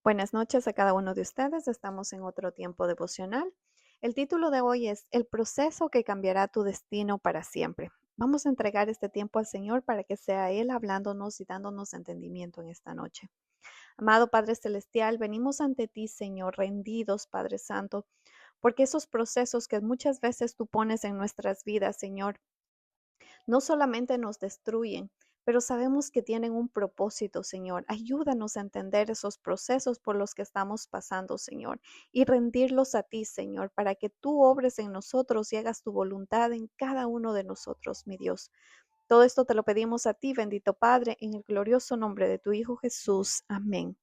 Buenas noches a cada uno de ustedes. Estamos en otro tiempo devocional. El título de hoy es El proceso que cambiará tu destino para siempre. Vamos a entregar este tiempo al Señor para que sea Él hablándonos y dándonos entendimiento en esta noche. Amado Padre Celestial, venimos ante ti, Señor, rendidos, Padre Santo, porque esos procesos que muchas veces tú pones en nuestras vidas, Señor, no solamente nos destruyen, pero sabemos que tienen un propósito, Señor. Ayúdanos a entender esos procesos por los que estamos pasando, Señor, y rendirlos a ti, Señor, para que tú obres en nosotros y hagas tu voluntad en cada uno de nosotros, mi Dios. Todo esto te lo pedimos a ti, bendito Padre, en el glorioso nombre de tu Hijo Jesús. Amén.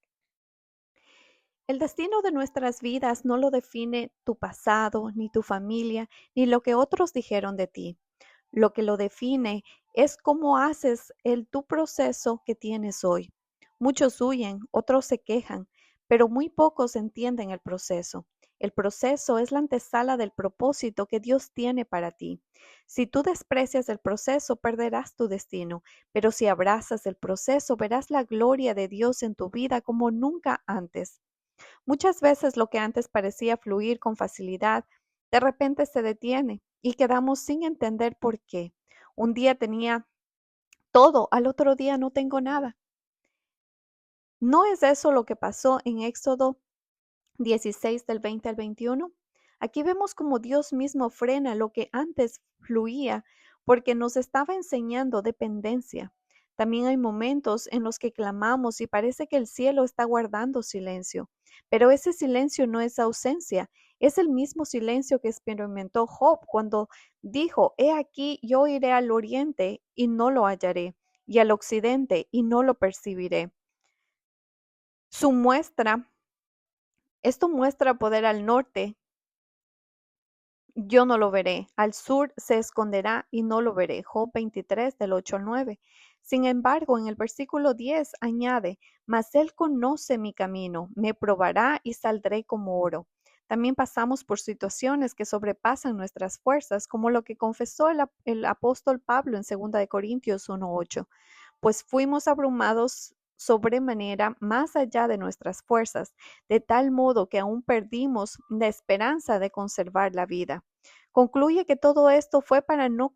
El destino de nuestras vidas no lo define tu pasado, ni tu familia, ni lo que otros dijeron de ti. Lo que lo define es cómo haces tu proceso que tienes hoy. Muchos huyen, otros se quejan, pero muy pocos entienden el proceso. El proceso es la antesala del propósito que Dios tiene para ti. Si tú desprecias el proceso, perderás tu destino, pero si abrazas el proceso, verás la gloria de Dios en tu vida como nunca antes. Muchas veces lo que antes parecía fluir con facilidad, de repente se detiene y quedamos sin entender por qué. Un día tenía todo, al otro día no tengo nada. ¿No es eso lo que pasó en Éxodo 16 del 20 al 21? Aquí vemos como Dios mismo frena lo que antes fluía porque nos estaba enseñando dependencia. También hay momentos en los que clamamos y parece que el cielo está guardando silencio, pero ese silencio no es ausencia, es el mismo silencio que experimentó Job cuando dijo, he aquí yo iré al oriente y no lo hallaré, y al occidente y no lo percibiré. Su muestra, esto muestra poder al norte. Yo no lo veré. Al sur se esconderá y no lo veré. Job 23 del 8 al 9. Sin embargo, en el versículo 10 añade, mas él conoce mi camino, me probará y saldré como oro. También pasamos por situaciones que sobrepasan nuestras fuerzas, como lo que confesó el apóstol Pablo en 2 de Corintios 1:8. Pues fuimos abrumados sobremanera más allá de nuestras fuerzas, de tal modo que aún perdimos la esperanza de conservar la vida. Concluye que todo esto fue para no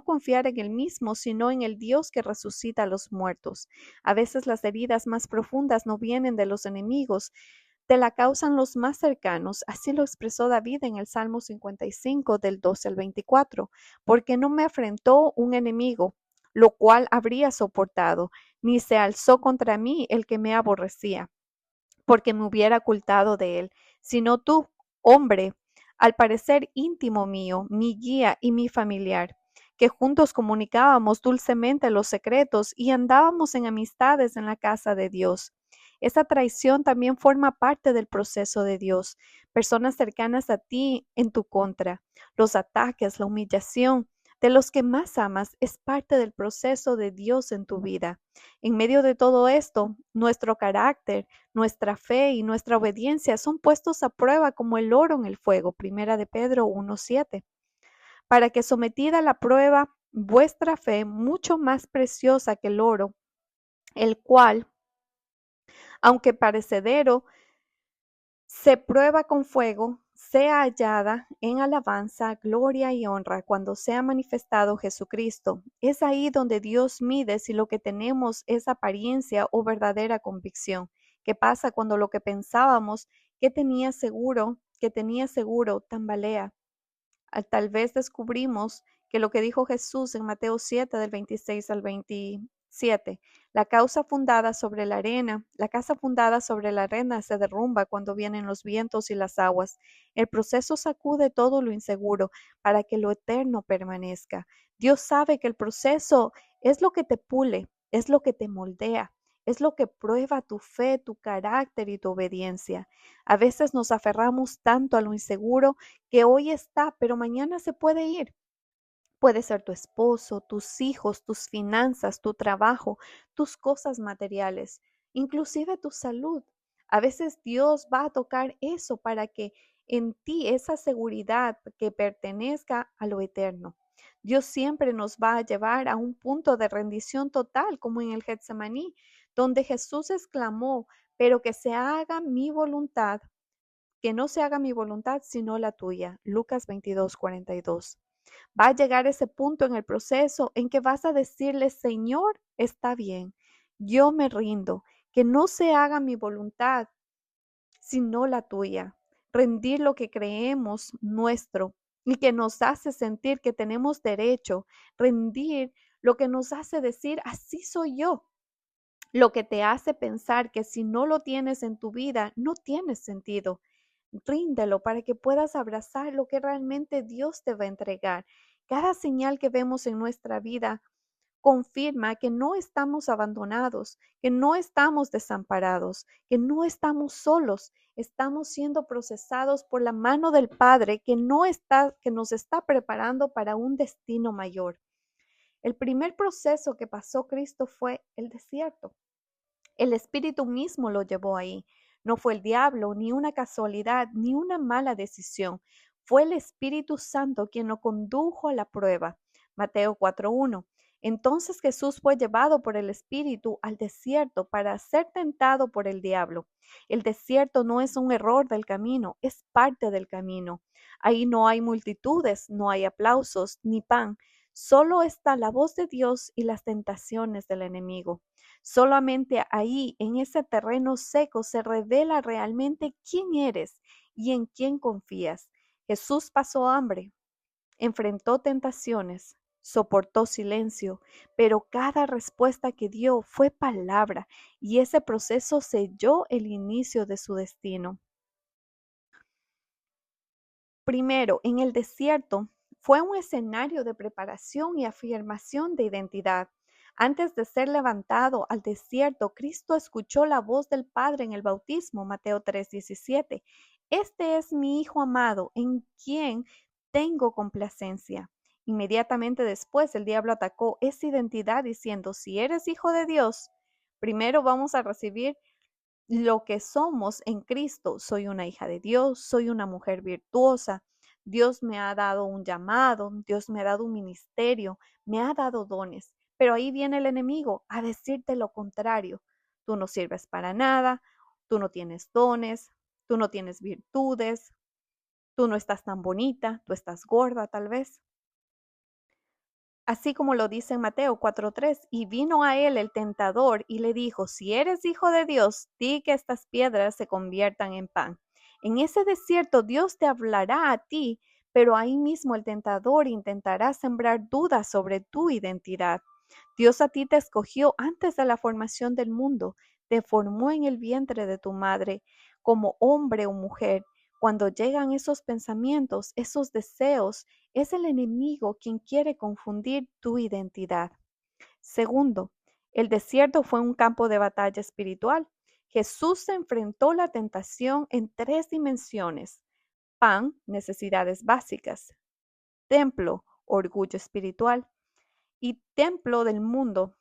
confiar en el mismo, sino en el Dios que resucita a los muertos. A veces las heridas más profundas no vienen de los enemigos, te la causan los más cercanos. Así lo expresó David en el Salmo 55 del 12 al 24. Porque no me afrentó un enemigo, lo cual habría soportado, ni se alzó contra mí el que me aborrecía, porque me hubiera ocultado de él, sino tú, hombre, al parecer íntimo mío, mi guía y mi familiar, que juntos comunicábamos dulcemente los secretos y andábamos en amistades en la casa de Dios. Esa traición también forma parte del proceso de Dios. Personas cercanas a ti en tu contra, los ataques, la humillación de los que más amas es parte del proceso de Dios en tu vida. En medio de todo esto, nuestro carácter, nuestra fe y nuestra obediencia son puestos a prueba como el oro en el fuego, primera de Pedro 1:7, para que sometida a la prueba vuestra fe, mucho más preciosa que el oro, el cual, aunque perecedero, se prueba con fuego, sea hallada en alabanza, gloria y honra cuando sea manifestado Jesucristo. Es ahí donde Dios mide si lo que tenemos es apariencia o verdadera convicción. ¿Qué pasa cuando lo que pensábamos que tenía seguro, tambalea? Tal vez descubrimos que lo que dijo Jesús en Mateo 7 del 26 al 27, la casa fundada sobre la arena se derrumba cuando vienen los vientos y las aguas. El proceso sacude todo lo inseguro para que lo eterno permanezca. Dios sabe que el proceso es lo que te pule, es lo que te moldea, es lo que prueba tu fe, tu carácter y tu obediencia. A veces nos aferramos tanto a lo inseguro que hoy está, pero mañana se puede ir. Puede ser tu esposo, tus hijos, tus finanzas, tu trabajo, tus cosas materiales, inclusive tu salud. A veces Dios va a tocar eso para que en ti esa seguridad que pertenezca a lo eterno. Dios siempre nos va a llevar a un punto de rendición total, como en el Getsemaní, donde Jesús exclamó, pero que no se haga mi voluntad, sino la tuya. Lucas 22:42. Va a llegar ese punto en el proceso en que vas a decirle, Señor, está bien, yo me rindo, que no se haga mi voluntad, sino la tuya. Rendir lo que creemos nuestro y que nos hace sentir que tenemos derecho. Rendir lo que nos hace decir, así soy yo. Lo que te hace pensar que si no lo tienes en tu vida, no tiene sentido. Ríndelo para que puedas abrazar lo que realmente Dios te va a entregar. Cada señal que vemos en nuestra vida confirma que no estamos abandonados, que no estamos desamparados, que no estamos solos. Estamos siendo procesados por la mano del Padre que nos está preparando para un destino mayor. El primer proceso que pasó Cristo fue el desierto. El Espíritu mismo lo llevó ahí. No fue el diablo, ni una casualidad, ni una mala decisión. Fue el Espíritu Santo quien lo condujo a la prueba. Mateo 4:1. Entonces Jesús fue llevado por el Espíritu al desierto para ser tentado por el diablo. El desierto no es un error del camino, es parte del camino. Ahí no hay multitudes, no hay aplausos, ni pan. Solo está la voz de Dios y las tentaciones del enemigo. Solamente ahí, en ese terreno seco, se revela realmente quién eres y en quién confías. Jesús pasó hambre, enfrentó tentaciones, soportó silencio, pero cada respuesta que dio fue palabra y ese proceso selló el inicio de su destino. Primero, en el desierto fue un escenario de preparación y afirmación de identidad. Antes de ser levantado al desierto, Cristo escuchó la voz del Padre en el bautismo, Mateo 3:17. Este es mi Hijo amado, en quien tengo complacencia. Inmediatamente después, el diablo atacó esa identidad diciendo, si eres hijo de Dios, primero vamos a recibir lo que somos en Cristo. Soy una hija de Dios, soy una mujer virtuosa. Dios me ha dado un llamado, Dios me ha dado un ministerio, me ha dado dones. Pero ahí viene el enemigo a decirte lo contrario. Tú no sirves para nada, tú no tienes dones, tú no tienes virtudes, tú no estás tan bonita, tú estás gorda tal vez. Así como lo dice en Mateo 4:3, y vino a él el tentador y le dijo, si eres hijo de Dios, di que estas piedras se conviertan en pan. En ese desierto Dios te hablará a ti, pero ahí mismo el tentador intentará sembrar dudas sobre tu identidad. Dios a ti te escogió antes de la formación del mundo, te formó en el vientre de tu madre como hombre o mujer. Cuando llegan esos pensamientos, esos deseos, es el enemigo quien quiere confundir tu identidad. Segundo, el desierto fue un campo de batalla espiritual. Jesús se enfrentó a la tentación en tres dimensiones: pan, necesidades básicas; templo, orgullo espiritual; y templo del mundo,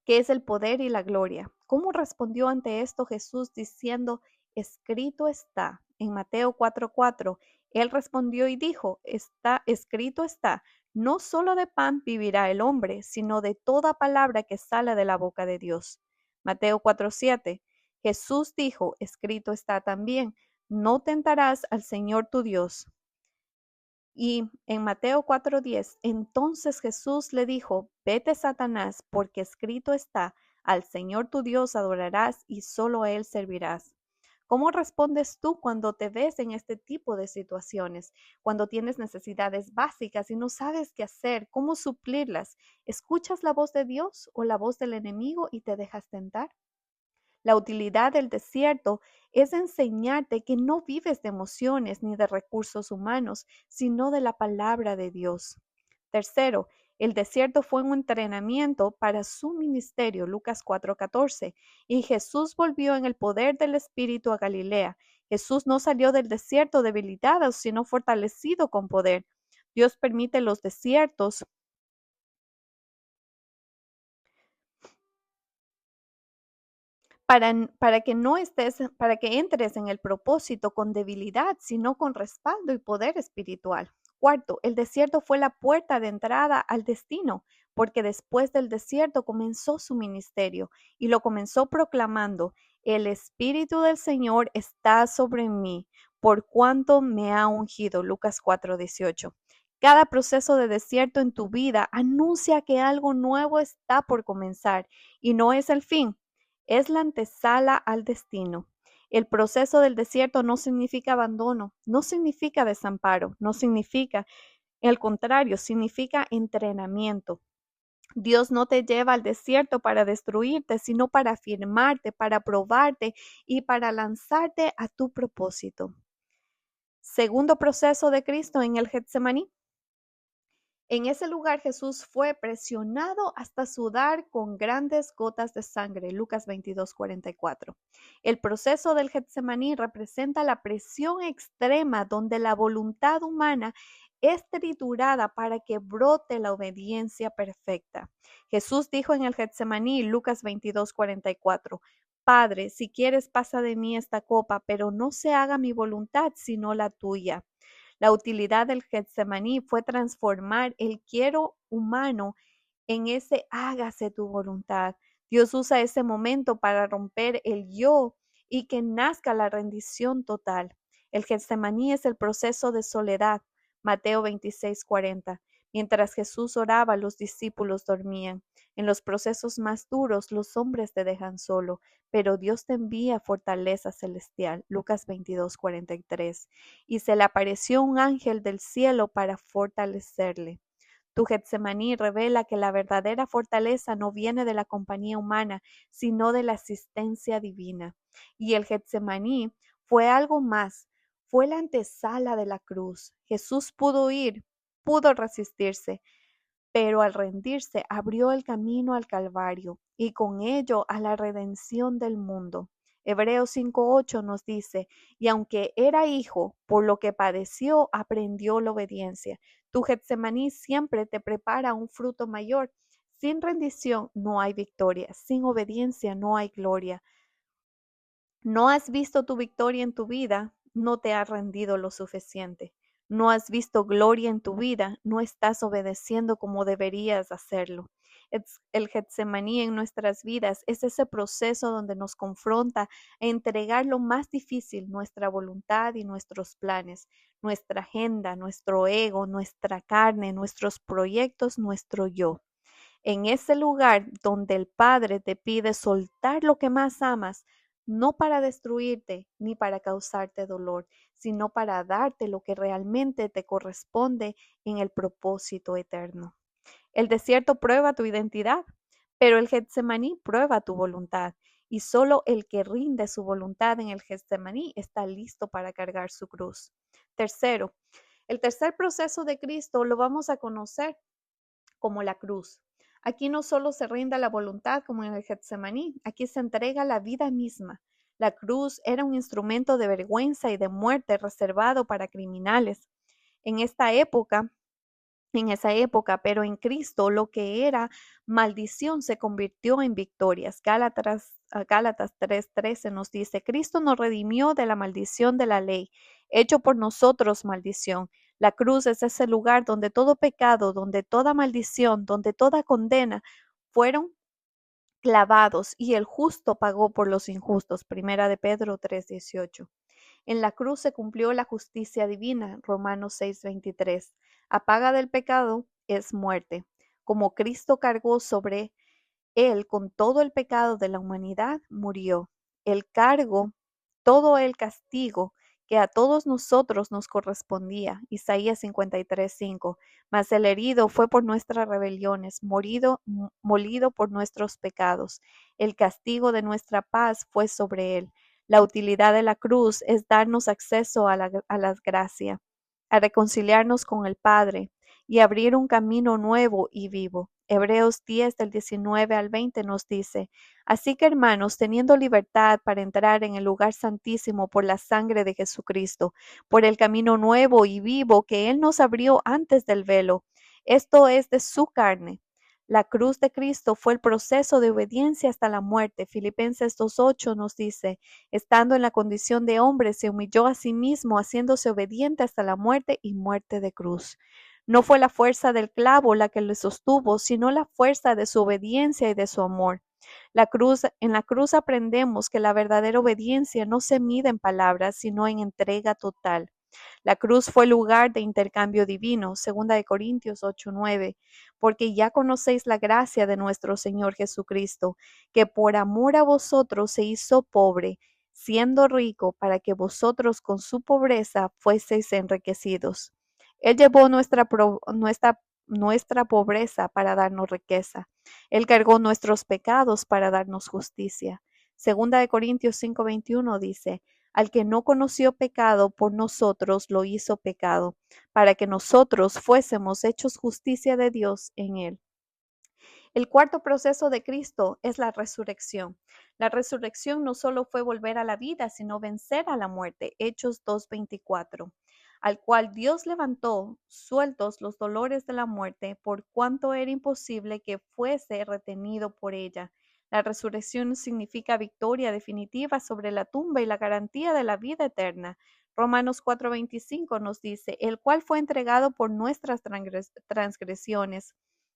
que es el poder y la gloria. ¿Cómo respondió ante esto Jesús diciendo, escrito está? En Mateo 4:4, él respondió y dijo, está escrito está, no solo de pan vivirá el hombre, sino de toda palabra que sale de la boca de Dios. Mateo 4:7, Jesús dijo, escrito está también, no tentarás al Señor tu Dios. Y en Mateo 4:10, entonces Jesús le dijo, vete Satanás, porque escrito está, al Señor tu Dios adorarás y solo a Él servirás. ¿Cómo respondes tú cuando te ves en este tipo de situaciones? Cuando tienes necesidades básicas y no sabes qué hacer, cómo suplirlas. ¿Escuchas la voz de Dios o la voz del enemigo y te dejas tentar? La utilidad del desierto es enseñarte que no vives de emociones ni de recursos humanos, sino de la palabra de Dios. Tercero, el desierto fue un entrenamiento para su ministerio, Lucas 4:14, y Jesús volvió en el poder del Espíritu a Galilea. Jesús no salió del desierto debilitado, sino fortalecido con poder. Dios permite los desiertos para que entres en el propósito con debilidad, sino con respaldo y poder espiritual. Cuarto, el desierto fue la puerta de entrada al destino. porque después del desierto comenzó su ministerio y lo comenzó proclamando: el Espíritu del Señor está sobre mí, por cuanto me ha ungido. Lucas 4:18. Cada proceso de desierto en tu vida anuncia que algo nuevo está por comenzar y no es el fin, es la antesala al destino. El proceso del desierto no significa abandono, no significa desamparo, no significa, al contrario, significa entrenamiento. Dios no te lleva al desierto para destruirte, sino para afirmarte, para probarte y para lanzarte a tu propósito. Segundo proceso de Cristo en el Getsemaní. En ese lugar Jesús fue presionado hasta sudar con grandes gotas de sangre. Lucas 22:44. El proceso del Getsemaní representa la presión extrema donde la voluntad humana es triturada para que brote la obediencia perfecta. Jesús dijo en el Getsemaní, Lucas 22:44, Padre, si quieres pasa de mí esta copa, pero no se haga mi voluntad sino la tuya. La utilidad del Getsemaní fue transformar el quiero humano en ese hágase tu voluntad. Dios usa ese momento para romper el yo y que nazca la rendición total. El Getsemaní es el proceso de soledad. Mateo 26:40. Mientras Jesús oraba, los discípulos dormían. En los procesos más duros, los hombres te dejan solo, pero Dios te envía fortaleza celestial. Lucas 22:43. Y se le apareció un ángel del cielo para fortalecerle. Tu Getsemaní revela que la verdadera fortaleza no viene de la compañía humana, sino de la asistencia divina. Y el Getsemaní fue algo más, fue la antesala de la cruz. Jesús pudo ir, pudo resistirse, pero al rendirse abrió el camino al Calvario y con ello a la redención del mundo. Hebreos 5:8 nos dice, y aunque era hijo, por lo que padeció, aprendió la obediencia. Tu Getsemaní siempre te prepara un fruto mayor. Sin rendición no hay victoria, sin obediencia no hay gloria. No has visto tu victoria en tu vida, no te has rendido lo suficiente. No has visto gloria en tu vida, no estás obedeciendo como deberías hacerlo. El Getsemaní en nuestras vidas es ese proceso donde nos confronta a entregar lo más difícil, nuestra voluntad y nuestros planes, nuestra agenda, nuestro ego, nuestra carne, nuestros proyectos, nuestro yo. En ese lugar donde el Padre te pide soltar lo que más amas, no para destruirte ni para causarte dolor, sino para darte lo que realmente te corresponde en el propósito eterno. El desierto prueba tu identidad, pero el Getsemaní prueba tu voluntad. Y solo el que rinde su voluntad en el Getsemaní está listo para cargar su cruz. Tercero, el tercer proceso de Cristo lo vamos a conocer como la cruz. Aquí no solo se rinda la voluntad como en el Getsemaní, aquí se entrega la vida misma. La cruz era un instrumento de vergüenza y de muerte reservado para criminales. En esta época, en esa época, pero en Cristo lo que era maldición se convirtió en victorias. Gálatas 3:13 nos dice, Cristo nos redimió de la maldición de la ley, hecho por nosotros maldición. La cruz es ese lugar donde todo pecado, donde toda maldición, donde toda condena fueron clavados y el justo pagó por los injustos. Primera de Pedro 3:18. En la cruz se cumplió la justicia divina, Romanos 6:23. La paga del pecado es muerte. Como Cristo cargó sobre él con todo el pecado de la humanidad, murió. Él cargó todo el castigo que a todos nosotros nos correspondía. Isaías 53:5. Mas el herido fue por nuestras rebeliones, molido por nuestros pecados. El castigo de nuestra paz fue sobre él. La utilidad de la cruz es darnos acceso a la gracia, a reconciliarnos con el Padre y abrir un camino nuevo y vivo. Hebreos 10 del 19 al 20 nos dice, así que hermanos, teniendo libertad para entrar en el lugar santísimo por la sangre de Jesucristo, por el camino nuevo y vivo que Él nos abrió antes del velo, esto es de su carne. La cruz de Cristo fue el proceso de obediencia hasta la muerte. Filipenses 2:8 nos dice, estando en la condición de hombre, se humilló a sí mismo, haciéndose obediente hasta la muerte y muerte de cruz. No fue la fuerza del clavo la que le sostuvo, sino la fuerza de su obediencia y de su amor. En la cruz aprendemos que la verdadera obediencia no se mide en palabras, sino en entrega total. La cruz fue lugar de intercambio divino, 2 Corintios 8:9, porque ya conocéis la gracia de nuestro Señor Jesucristo, que por amor a vosotros se hizo pobre, siendo rico, para que vosotros con su pobreza fueseis enriquecidos. Él llevó nuestra pobreza para darnos riqueza. Él cargó nuestros pecados para darnos justicia. 2 Corintios 5:21 dice, al que no conoció pecado por nosotros lo hizo pecado, para que nosotros fuésemos hechos justicia de Dios en él. El cuarto proceso de Cristo es la resurrección. La resurrección no solo fue volver a la vida, sino vencer a la muerte. Hechos 2:24, al cual Dios levantó, sueltos los dolores de la muerte, por cuanto era imposible que fuese retenido por ella. La resurrección significa victoria definitiva sobre la tumba y la garantía de la vida eterna. Romanos 4:25 nos dice, el cual fue entregado por nuestras transgresiones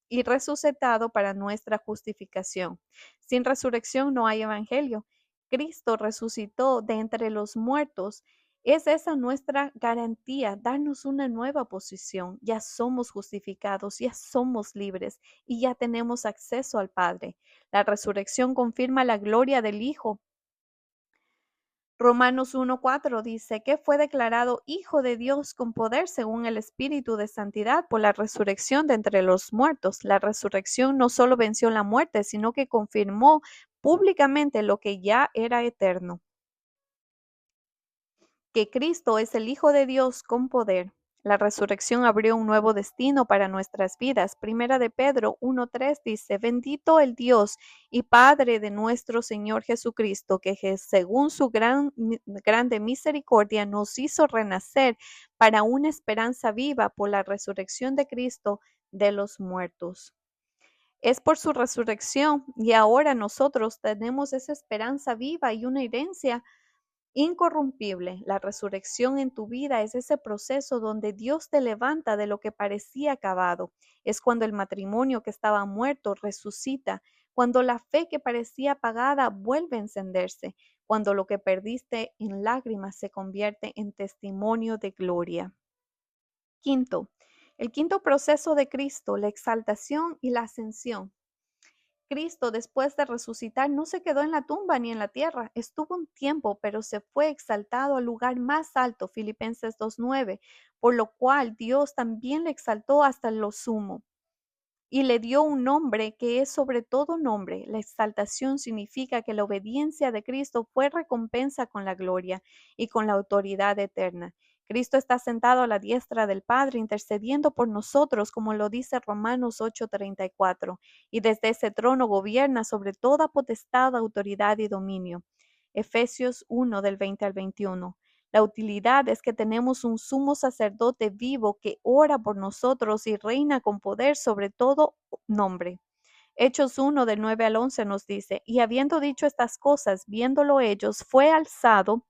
y resucitado para nuestra justificación. Sin resurrección no hay evangelio. Cristo resucitó de entre los muertos. Es esa nuestra garantía, darnos una nueva posición. Ya somos justificados, ya somos libres y ya tenemos acceso al Padre. La resurrección confirma la gloria del Hijo. Romanos 1:4 dice que fue declarado Hijo de Dios con poder según el Espíritu de Santidad por la resurrección de entre los muertos. La resurrección no solo venció la muerte, sino que confirmó públicamente lo que ya era eterno, que Cristo es el Hijo de Dios con poder. La resurrección abrió un nuevo destino para nuestras vidas. Primera de Pedro 1:3 dice, bendito el Dios y Padre de nuestro Señor Jesucristo, que según su grande misericordia nos hizo renacer para una esperanza viva por la resurrección de Cristo de los muertos. Es por su resurrección y ahora nosotros tenemos esa esperanza viva y una herencia incorrumpible. La resurrección en tu vida es ese proceso donde Dios te levanta de lo que parecía acabado. Es cuando el matrimonio que estaba muerto resucita, cuando la fe que parecía apagada vuelve a encenderse, cuando lo que perdiste en lágrimas se convierte en testimonio de gloria. Quinto, el quinto proceso de Cristo, la exaltación y la ascensión. Cristo, después de resucitar, no se quedó en la tumba ni en la tierra. Estuvo un tiempo, pero se fue exaltado al lugar más alto, Filipenses 2:9, por lo cual Dios también le exaltó hasta lo sumo y le dio un nombre que es sobre todo nombre. La exaltación significa que la obediencia de Cristo fue recompensa con la gloria y con la autoridad eterna. Cristo está sentado a la diestra del Padre, intercediendo por nosotros, como lo dice Romanos 8:34, y desde ese trono gobierna sobre toda potestad, autoridad y dominio. Efesios 1 del 20 al 21. La utilidad es que tenemos un sumo sacerdote vivo que ora por nosotros y reina con poder sobre todo nombre. Hechos 1 del 9 al 11 nos dice, y habiendo dicho estas cosas, viéndolo ellos, fue alzado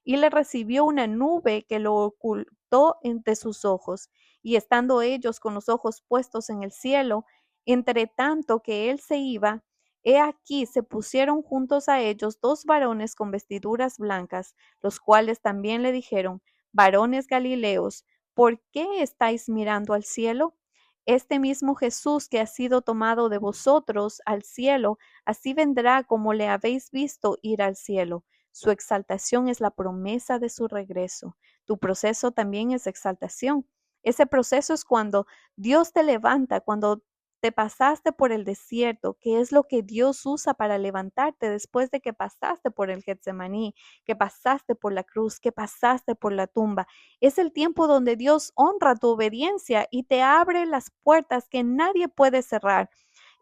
y le recibió una nube que lo ocultó entre sus ojos. Y estando ellos con los ojos puestos en el cielo, entre tanto que él se iba, he aquí se pusieron juntos a ellos dos varones con vestiduras blancas, los cuales también le dijeron, varones Galileos, ¿por qué estáis mirando al cielo? Este mismo Jesús que ha sido tomado de vosotros al cielo, así vendrá como le habéis visto ir al cielo. Su exaltación es la promesa de su regreso. Tu proceso también es exaltación. Ese proceso es cuando Dios te levanta, cuando te pasaste por el desierto, que es lo que Dios usa para levantarte después de que pasaste por el Getsemaní, que pasaste por la cruz, que pasaste por la tumba. Es el tiempo donde Dios honra tu obediencia y te abre las puertas que nadie puede cerrar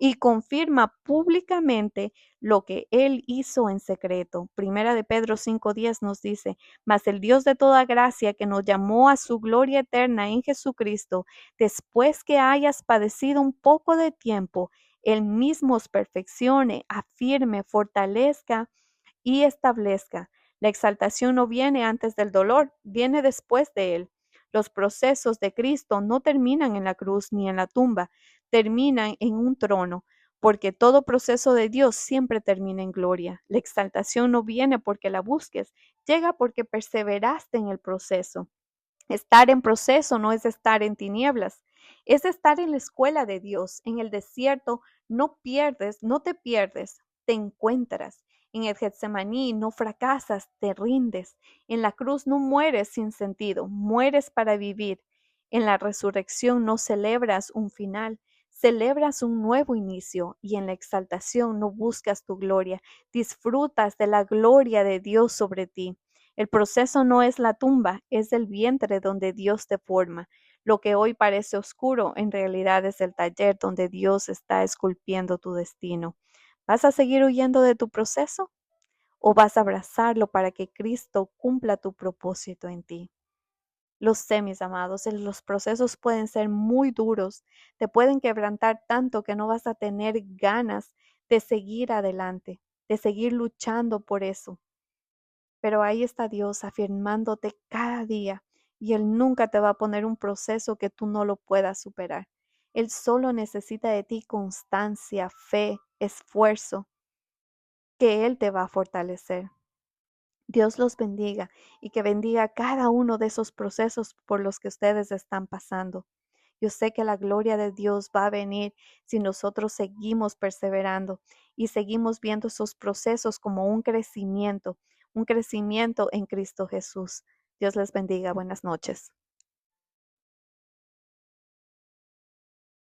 y confirma públicamente lo que Él hizo en secreto. Primera de Pedro 5:10 nos dice, mas el Dios de toda gracia que nos llamó a su gloria eterna en Jesucristo, después que hayas padecido un poco de tiempo, Él mismo os perfeccione, afirme, fortalezca y establezca. La exaltación no viene antes del dolor, viene después de él. Los procesos de Cristo no terminan en la cruz ni en la tumba, terminan en un trono, porque todo proceso de Dios siempre termina en gloria. La exaltación no viene porque la busques, llega porque perseveraste en el proceso. Estar en proceso no es estar en tinieblas, es estar en la escuela de Dios. En el desierto no pierdes, no te pierdes, te encuentras. En el Getsemaní no fracasas, te rindes. En la cruz no mueres sin sentido, mueres para vivir. En la resurrección no celebras un final, celebras un nuevo inicio. Y en la exaltación no buscas tu gloria, disfrutas de la gloria de Dios sobre ti. El proceso no es la tumba, es el vientre donde Dios te forma. Lo que hoy parece oscuro, en realidad es el taller donde Dios está esculpiendo tu destino. ¿Vas a seguir huyendo de tu proceso o vas a abrazarlo para que Cristo cumpla tu propósito en ti? Lo sé, mis amados, los procesos pueden ser muy duros, te pueden quebrantar tanto que no vas a tener ganas de seguir adelante, de seguir luchando por eso. Pero ahí está Dios afirmándote cada día y Él nunca te va a poner un proceso que tú no lo puedas superar. Él solo necesita de ti constancia, fe, esfuerzo, que Él te va a fortalecer. Dios los bendiga y que bendiga cada uno de esos procesos por los que ustedes están pasando. Yo sé que la gloria de Dios va a venir si nosotros seguimos perseverando y seguimos viendo esos procesos como un crecimiento en Cristo Jesús. Dios les bendiga. Buenas noches.